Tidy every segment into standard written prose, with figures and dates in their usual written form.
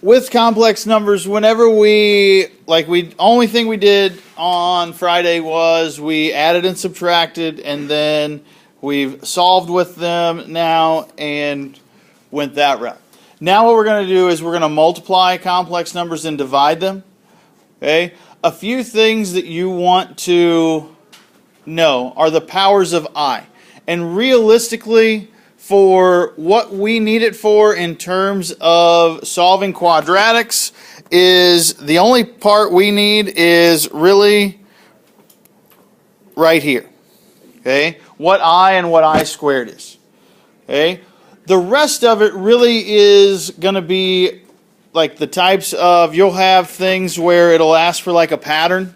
with complex numbers, whenever only thing we did on Friday was we added and subtracted, and then we've solved with them now and went that route. Now what we're going to do is we're going to multiply complex numbers and divide them. Okay? A few things that you want to know are the powers of I. And realistically, for what we need it for in terms of solving quadratics, is the only part we need is really right here. Okay? What I and what I squared is. Okay? The rest of it really is going to be like the types of, you'll have things where it'll ask for like a pattern.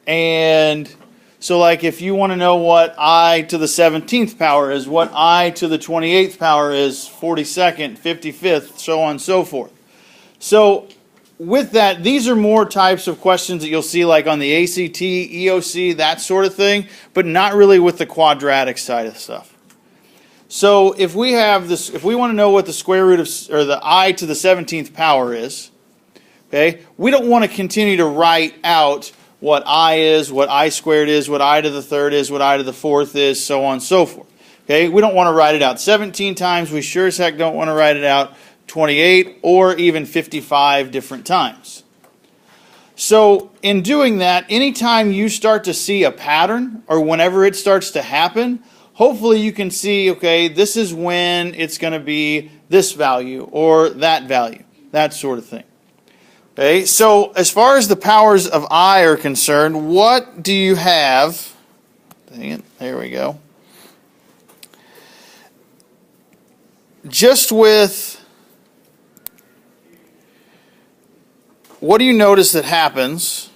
And so like if you want to know what I to the 17th power is, what I to the 28th power is, 42nd, 55th, so on and so forth. So with that, these are more types of questions that you'll see like on the ACT, EOC, that sort of thing, but not really with the quadratic side of stuff. So if we have this, if we want to know what the square root of, or the I to the 17th power is, okay, we don't want to continue to write out what I is, what I squared is, what I to the third is, what I to the fourth is, so on and so forth. Okay, we don't want to write it out 17 times. We sure as heck don't want to write it out 28 or even 55 different times. So in doing that, anytime you start to see a pattern or whenever it starts to happen, hopefully you can see, okay, this is when it's going to be this value or that value, that sort of thing. Okay, so as far as the powers of I are concerned, what do you have? Dang it, there we go. Just with, what do you notice that happens?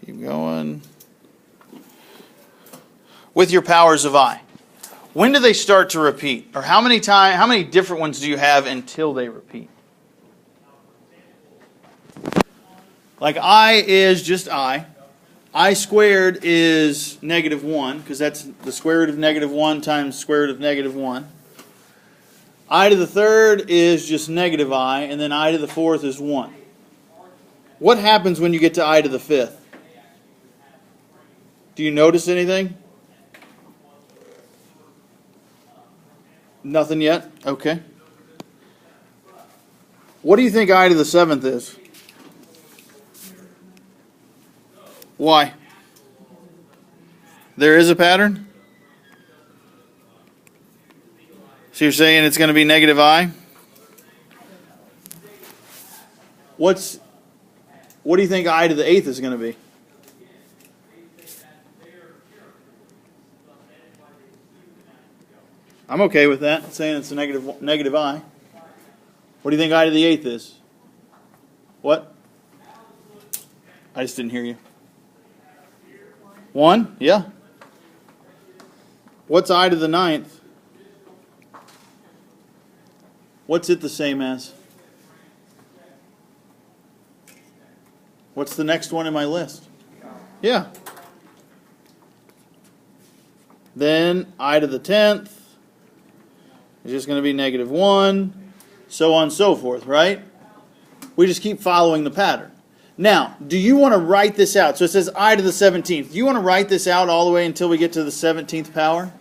Keep going. With your powers of I. When do they start to repeat? Or how many different ones do you have until they repeat? Like I is just I. I squared is -1, because that's the square root of -1 times the square root of -1. I to the third is just -I, and then I to the fourth is 1. What happens when you get to I to the fifth? Do you notice anything? Nothing yet? Okay. What do you think I to the seventh is? Why? There is a pattern? So you're saying it's going to be -I? What do you think I to the eighth is going to be? I'm okay with that, saying it's a negative I. What do you think I to the eighth is? What? I just didn't hear you. 1? Yeah. What's I to the ninth? What's it the same as? What's the next one in my list? Yeah. Then I to the 10th is just going to be -1, so on and so forth, right? We just keep following the pattern. Now, do you want to write this out? So it says I to the 17th. Do you want to write this out all the way until we get to the 17th power?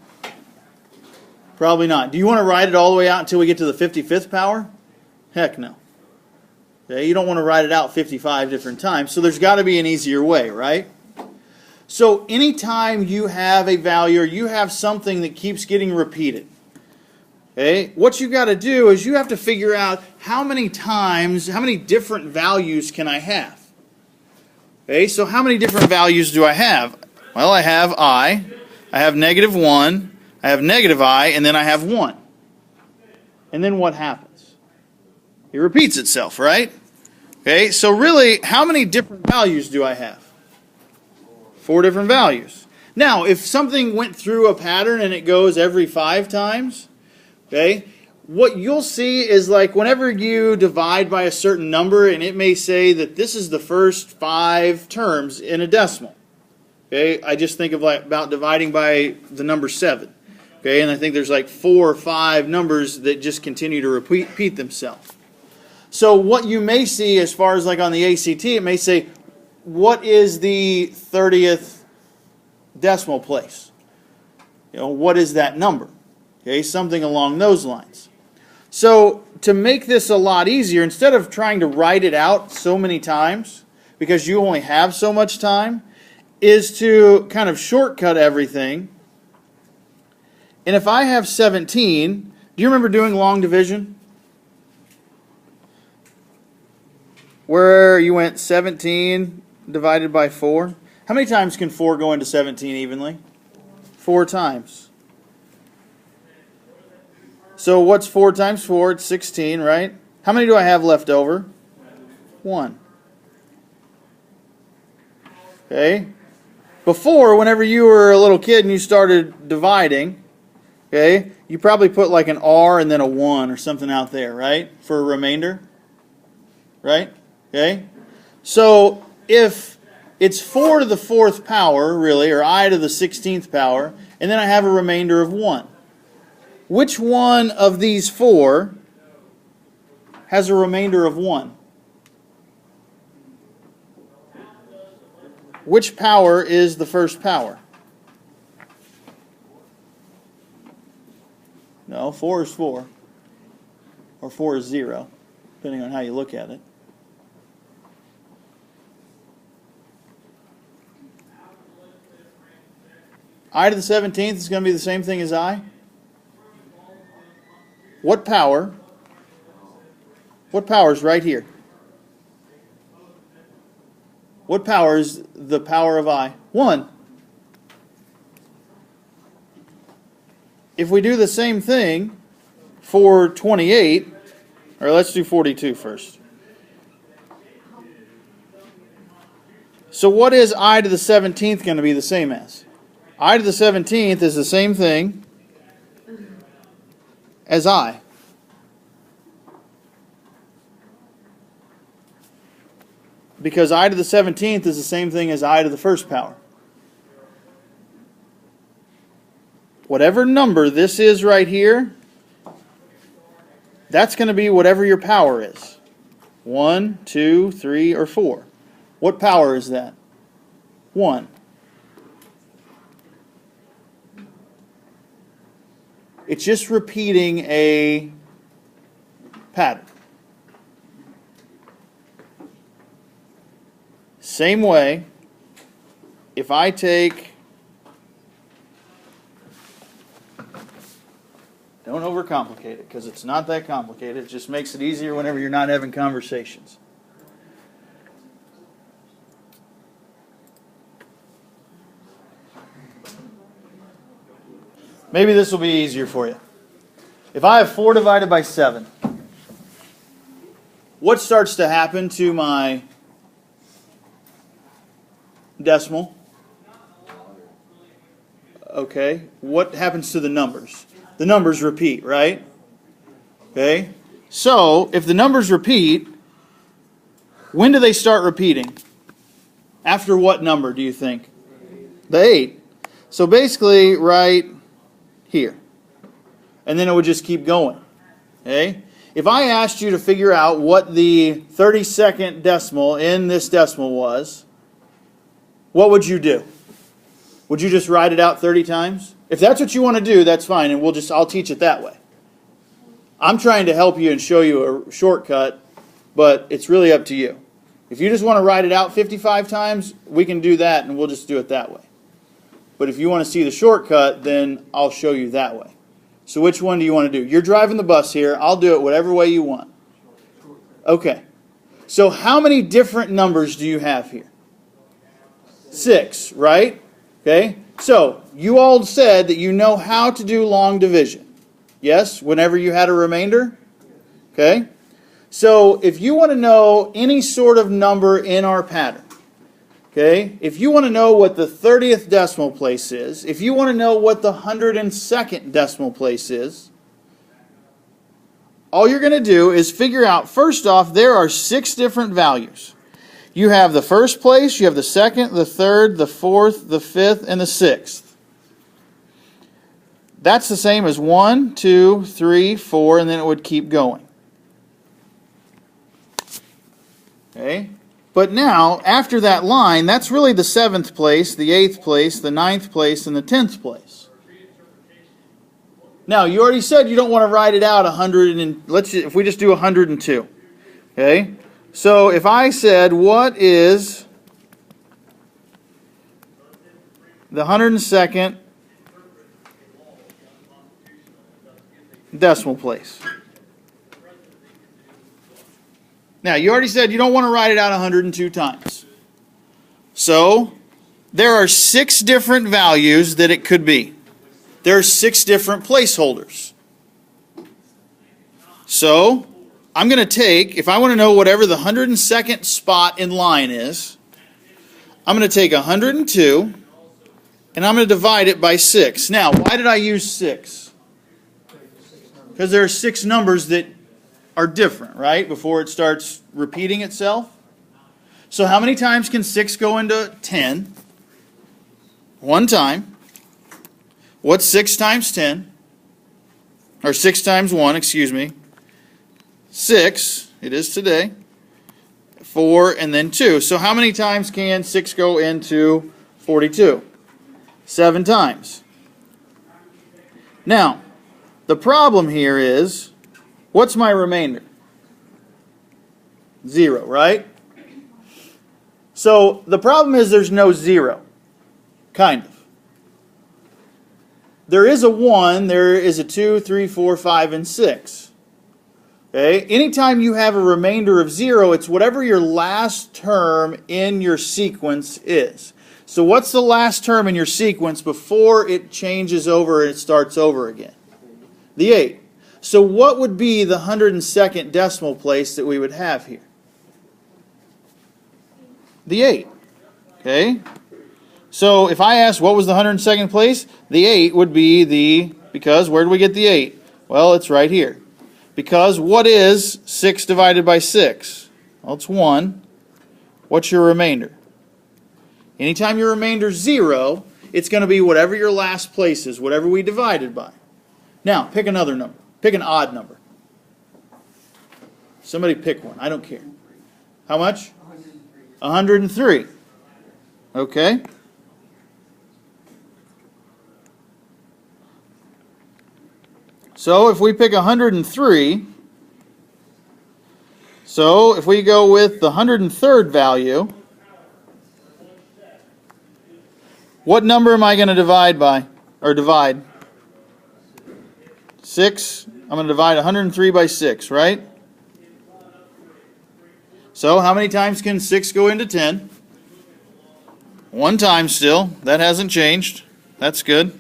Probably not. Do you want to write it all the way out until we get to the 55th power? Heck no. Okay, you don't want to write it out 55 different times, so there's got to be an easier way, right? So anytime you have a value or you have something that keeps getting repeated, okay, what you've got to do is you have to figure out how many times, how many different values can I have? Okay, so how many different values do I have? Well, I have I have -1, I have -I, and then I have 1. And then what happens? It repeats itself, right? Okay, so really, how many different values do I have? 4 different values. Now, if something went through a pattern and it goes every 5 times, okay, what you'll see is like whenever you divide by a certain number, and it may say that this is the first 5 terms in a decimal. Okay, I just think of like about dividing by the number 7. Okay, and I think there's like 4 or 5 numbers that just continue to repeat themselves. So what you may see as far as like on the ACT, it may say, what is the 30th decimal place? What is that number? Okay, something along those lines. So to make this a lot easier, instead of trying to write it out so many times, because you only have so much time, is to kind of shortcut everything. And if I have 17, do you remember doing long division? Where you went 17 divided by 4. How many times can 4 go into 17 evenly? 4 times. So what's 4 times 4? It's 16, right? How many do I have left over? 1. Okay. Before, whenever you were a little kid and you started dividing, okay, you probably put like an R and then a 1 or something out there, right? For a remainder. Right? Okay. So if it's 4 to the 4th power, really, or I to the 16th power, and then I have a remainder of 1. Which one of these 4 has a remainder of 1? Which power is the first power? No, 4 is 4. Or 4 is 0, depending on how you look at it. I to the 17th is going to be the same thing as I. What power? What power is right here? What power is the power of I? 1. If we do the same thing for 28, or let's do 42 first. So what is I to the 17th going to be the same as? I to the 17th is the same thing as I. Because I to the 17th is the same thing as I to the first power. Whatever number this is right here, that's going to be whatever your power is. 1, 2, 3, or 4. What power is that? 1. It's just repeating a pattern. Same way, if I take, don't overcomplicate it because it's not that complicated. It just makes it easier whenever you're not having conversations. Maybe this will be easier for you. If I have 4 divided by 7, what starts to happen to my decimal? Okay. What happens to the numbers? The numbers repeat, right? Okay. So, if the numbers repeat, when do they start repeating? After what number do you think? The 8. So basically, right here. And then it would just keep going. Okay? If I asked you to figure out what the 32nd decimal in this decimal was, what would you do? Would you just write it out 30 times? If that's what you want to do, that's fine, and I'll teach it that way. I'm trying to help you and show you a shortcut, but it's really up to you. If you just want to write it out 55 times, we can do that, and we'll just do it that way. But if you want to see the shortcut, then I'll show you that way. So which one do you want to do? You're driving the bus here. I'll do it whatever way you want. Okay. So how many different numbers do you have here? 6, right? Okay. So you all said that you know how to do long division. Yes? Whenever you had a remainder? Okay. So if you want to know any sort of number in our pattern, okay, if you want to know what the 30th decimal place is, if you want to know what the 102nd decimal place is, all you're going to do is figure out, first off, there are 6 different values. You have the first place, you have the second, the third, the fourth, the fifth, and the 6th. that's the same as 1, 2, 3, 4, and then it would keep going. Okay? But now, after that line, that's really the 7th place, the 8th place, the 9th place, and the 10th place. Now, you already said you don't want to write it out 100 and if we just do 102. Okay? So if I said, what is the 102nd decimal place? Now, you already said you don't want to write it out 102 times. So, there are 6 different values that it could be. There are 6 different placeholders. So, I'm going to take, if I want to know whatever the 102nd spot in line is, I'm going to take 102, and I'm going to divide it by 6. Now, why did I use 6? Because there are 6 numbers that are different, right? Before it starts repeating itself. So how many times can 6 go into 10? 1 time. What's 6 times 10? Or 6 times 1, excuse me. 6, it is today. 4, and then 2. So how many times can 6 go into 42? 7 times. Now, the problem here is, what's my remainder? 0, right? So the problem is there's no 0. Kind of. There is a 1, there is a 2, 3, 4, 5, and 6. Okay? Anytime you have a remainder of 0, it's whatever your last term in your sequence is. So what's the last term in your sequence before it changes over and it starts over again? The 8. So what would be the 102nd decimal place that we would have here? The 8. Okay? So if I asked what was the 102nd place, the 8 would be the, because where do we get the 8? Well, it's right here. Because what is 6 divided by 6? Well, it's 1. What's your remainder? Anytime your remainder is 0, it's going to be whatever your last place is, whatever we divided by. Now, pick another number. Pick an odd number. Somebody pick one. I don't care. How much? 103. Okay. So if we pick 103, so if we go with the 103rd value, what number am I going to divide by? Or divide? 6. I'm going to divide 103 by 6, right? So how many times can 6 go into 10? 1 time still. That hasn't changed. That's good.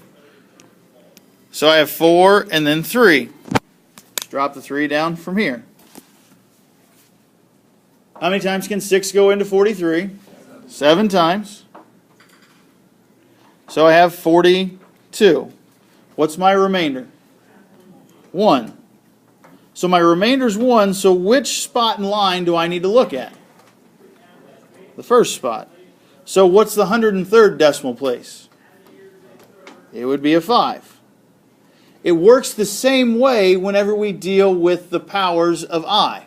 So I have 4 and then 3. Just drop the 3 down from here. How many times can 6 go into 43? 7 times. So I have 42. What's my remainder? 1. So my remainder is 1, so which spot in line do I need to look at? The first spot. So what's the 103rd decimal place? It would be a 5. It works the same way whenever we deal with the powers of I.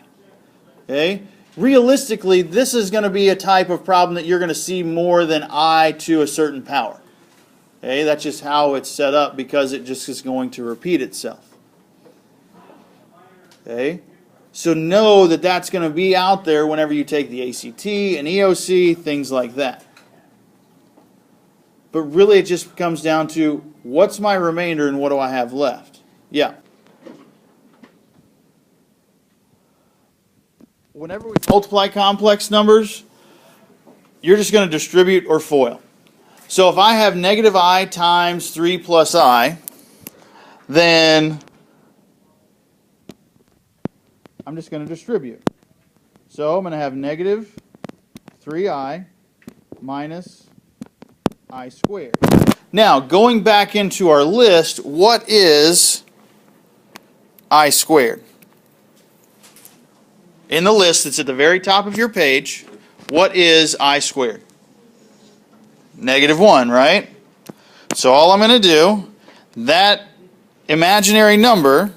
Okay? Realistically, this is going to be a type of problem that you're going to see more than I to a certain power. Okay? That's just how it's set up because it just is going to repeat itself. Okay? So know that that's going to be out there whenever you take the ACT and EOC, things like that. But really it just comes down to what's my remainder and what do I have left? Yeah. Whenever we multiply complex numbers, you're just going to distribute or FOIL. So if I have negative I times 3 plus I, then I'm just going to distribute. So I'm going to have negative 3i minus I squared. Now, going back into our list, what is I squared? In the list that's at the very top of your page, what is I squared? Negative 1, right? So all I'm going to do, that imaginary number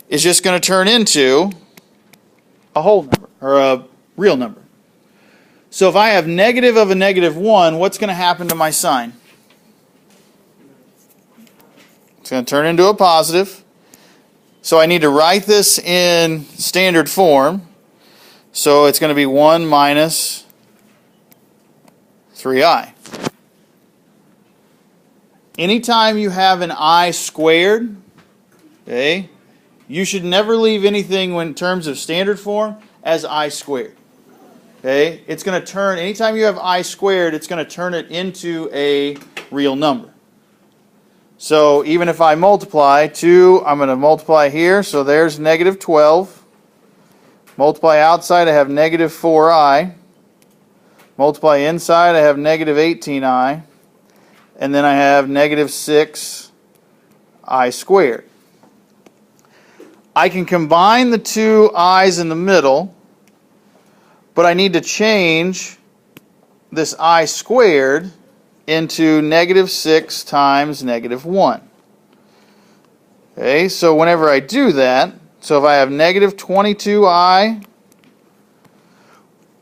is just going to turn into a whole number, or a real number. So if I have negative of a negative 1, what's going to happen to my sign? It's going to turn into a positive. So I need to write this in standard form. So it's going to be 1 minus 3i. Anytime you have an I squared, okay, you should never leave anything in terms of standard form as I squared. Okay, it's going to turn, anytime you have I squared, it's going to turn it into a real number. So even if I multiply 2, I'm going to multiply here, so there's negative 12. Multiply outside, I have negative 4i. Multiply inside, I have negative 18i. And then I have negative 6i squared. I can combine the two i's in the middle, but I need to change this I squared into negative 6 times negative 1. Okay, so whenever I do that, so if I have negative 22i,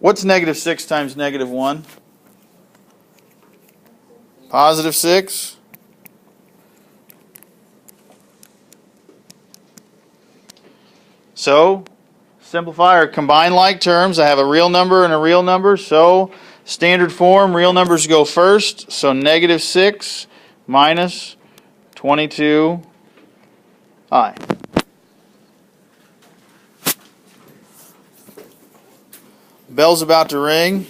what's negative 6 times negative 1? Positive 6. So, simplify or combine like terms. I have a real number and a real number, so standard form, real numbers go first. So negative 6 minus 22i. Bell's about to ring.